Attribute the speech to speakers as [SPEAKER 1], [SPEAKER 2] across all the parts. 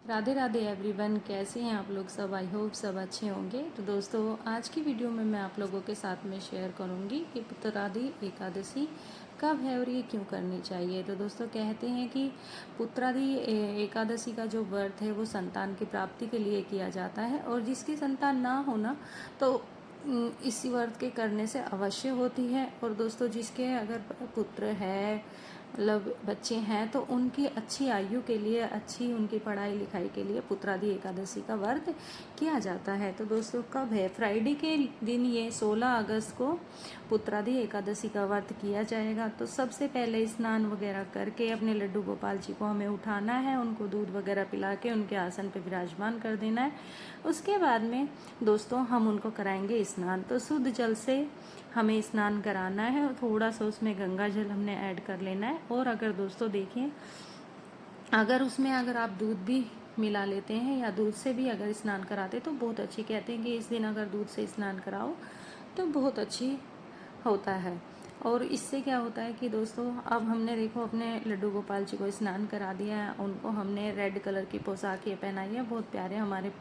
[SPEAKER 1] Radhe Radhe everyone, कैसे हैं आप लोग सब। आई होप सब अच्छे होंगे। तो दोस्तों, आज की वीडियो में मैं आप लोगों के साथ में शेयर करूंगी कि पुत्रादि एकादशी कब है और ये क्यों करनी चाहिए। तो दोस्तों, कहते हैं कि पुत्रादि एकादशी का जो व्रत है वो संतान की प्राप्ति के लिए किया जाता है, और जिसकी संतान ना होना तो इस व्रत के करने से अवश्य होती है। और दोस्तों, जिसके अगर पुत्र है, मतलब बच्चे हैं, तो उनकी अच्छी आयु के लिए, अच्छी उनकी पढ़ाई लिखाई के लिए पुत्रादि एकादशी का व्रत किया जाता है। तो दोस्तों, कब है? फ्राइडे के दिन ये 16 अगस्त को पुत्रादि एकादशी का व्रत किया जाएगा। तो सबसे पहले स्नान वगैरह करके अपने लड्डू गोपाल जी को हमें उठाना है, उनको दूध वगैरह पिला के उनके आसन पर विराजमान कर देना है। उसके बाद में दोस्तों हम उनको कराएंगे स्नान। तो शुद्ध जल से हमें स्नान कराना है, और थोड़ा सा उसमें गंगा जल हमने ऐड कर लेना है। और अगर दोस्तों देखिए, अगर उसमें अगर आप दूध भी मिला लेते हैं या दूध से भी अगर स्नान कराते तो बहुत अच्छी। कहते हैं कि इस दिन अगर दूध से स्नान कराओ तो बहुत अच्छी होता है। और इससे क्या होता है कि दोस्तों, अब हमने देखो अपने लड्डू गोपाल जी को स्नान करा दिया है, उनको हमने रेड कलर की पोशाक ये पहनाई है। बहुत प्यारे हमारे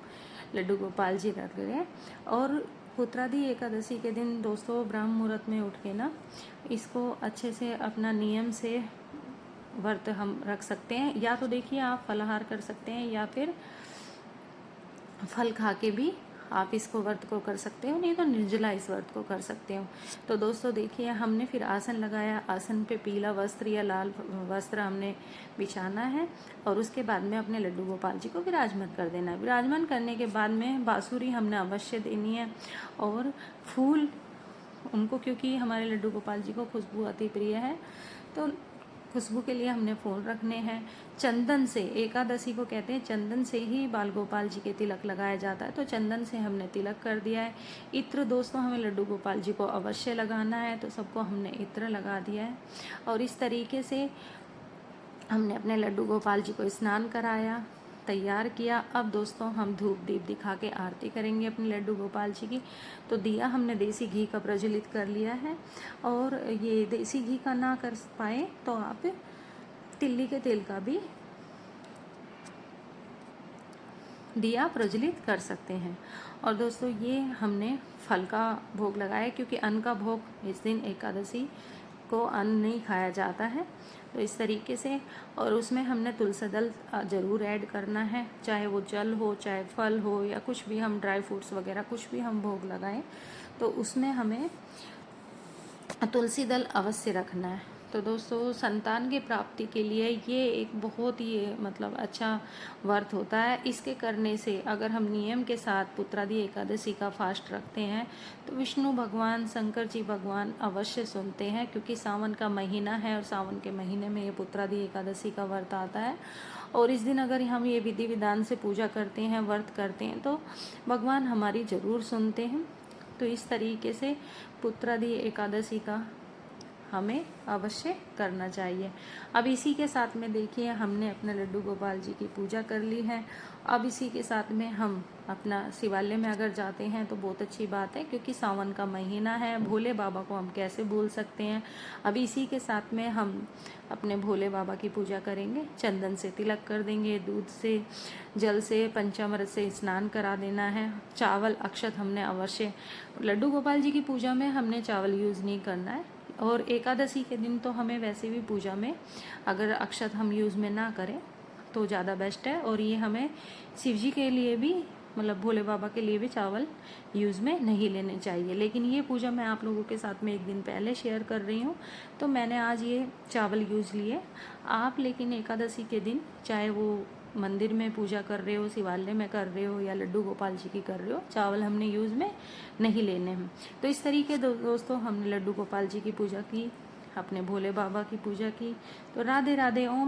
[SPEAKER 1] लड्डू गोपाल जी लग रहे हैं। और पुत्रादि एकादशी के दिन दोस्तों ब्राह्म मुहूर्त में उठ के ना इसको अच्छे से अपना नियम से व्रत हम रख सकते हैं। या तो देखिए आप फलाहार कर सकते हैं, या फिर फल खा के भी आप इसको व्रत को कर सकते हो, नहीं तो निर्जला इस व्रत को कर सकते हो। तो दोस्तों देखिए, हमने फिर आसन लगाया। आसन पे पीला वस्त्र या लाल वस्त्र हमने बिछाना है, और उसके बाद में अपने लड्डू गोपाल जी को विराजमान कर देना है। विराजमान करने के बाद में बांसुरी हमने अवश्य देनी है, और फूल उनको, क्योंकि हमारे लड्डू गोपाल जी को खुशबू अति प्रिय है, तो खुशबू के लिए हमने फूल रखने हैं। चंदन से, एकादशी को कहते हैं चंदन से ही बाल गोपाल जी के तिलक लगाया जाता है, तो चंदन से हमने तिलक कर दिया है। इत्र दोस्तों हमें लड्डू गोपाल जी को अवश्य लगाना है, तो सबको हमने इत्र लगा दिया है। और इस तरीके से हमने अपने लड्डू गोपाल जी को स्नान कराया, तैयार किया। अब दोस्तों हम धूप दीप दिखा के आरती करेंगे अपने लड्डू गोपाल जी की। तो दिया हमने देसी घी का प्रज्वलित कर लिया है, और ये देसी घी का ना कर पाए तो आप तिल्ली के तेल का भी दिया प्रज्वलित कर सकते हैं। और दोस्तों ये हमने फल का भोग लगाया, क्योंकि अन्न का भोग इस दिन एकादशी को अन्न नहीं खाया जाता है। तो इस तरीके से, और उसमें हमने तुलसी दल ज़रूर ऐड करना है, चाहे वो जल हो, चाहे फल हो, या कुछ भी हम ड्राई फ्रूट्स वगैरह कुछ भी हम भोग लगाएं, तो उसमें हमें तुलसी दल अवश्य रखना है। तो दोस्तों, संतान की प्राप्ति के लिए ये एक बहुत ही मतलब अच्छा व्रत होता है। इसके करने से अगर हम नियम के साथ पुत्रादि एकादशी का फास्ट रखते हैं तो विष्णु भगवान, शंकर जी भगवान अवश्य सुनते हैं, क्योंकि सावन का महीना है, और सावन के महीने में ये पुत्रादि एकादशी का व्रत आता है। और इस दिन अगर हम ये विधि विधान से पूजा करते हैं, व्रत करते हैं, तो भगवान हमारी ज़रूर सुनते हैं। तो इस तरीके से पुत्रादि एकादशी का हमें अवश्य करना चाहिए। अब इसी के साथ में देखिए, हमने अपने लड्डू गोपाल जी की पूजा कर ली है। अब इसी के साथ में हम अपना शिवालय में अगर जाते हैं तो बहुत अच्छी बात है, क्योंकि सावन का महीना है, भोले बाबा को हम कैसे भूल सकते हैं। अब इसी के साथ में हम अपने भोले बाबा की पूजा करेंगे। चंदन से तिलक कर देंगे, दूध से, जल से, पंचामृत से स्नान करा देना है। चावल अक्षत हमने अवश्य, लड्डू गोपाल जी की पूजा में हमने चावल यूज़ नहीं करना है। और एकादशी के दिन तो हमें वैसे भी पूजा में अगर अक्षत हम यूज़ में ना करें तो ज़्यादा बेस्ट है। और ये हमें शिव जी के लिए भी, मतलब भोले बाबा के लिए भी चावल यूज़ में नहीं लेने चाहिए। लेकिन ये पूजा मैं आप लोगों के साथ में एक दिन पहले शेयर कर रही हूँ, तो मैंने आज ये चावल यूज़ लिए। आप लेकिन एकादशी के दिन, चाहे वो मंदिर में पूजा कर रहे हो, शिवालय में कर रहे हो, या लड्डू गोपाल जी की कर रहे हो, चावल हमने यूज़ में नहीं लेने हैं। तो इस तरीके दोस्तों हमने लड्डू गोपाल जी की पूजा की, अपने भोले बाबा की पूजा की। तो राधे राधे। ओम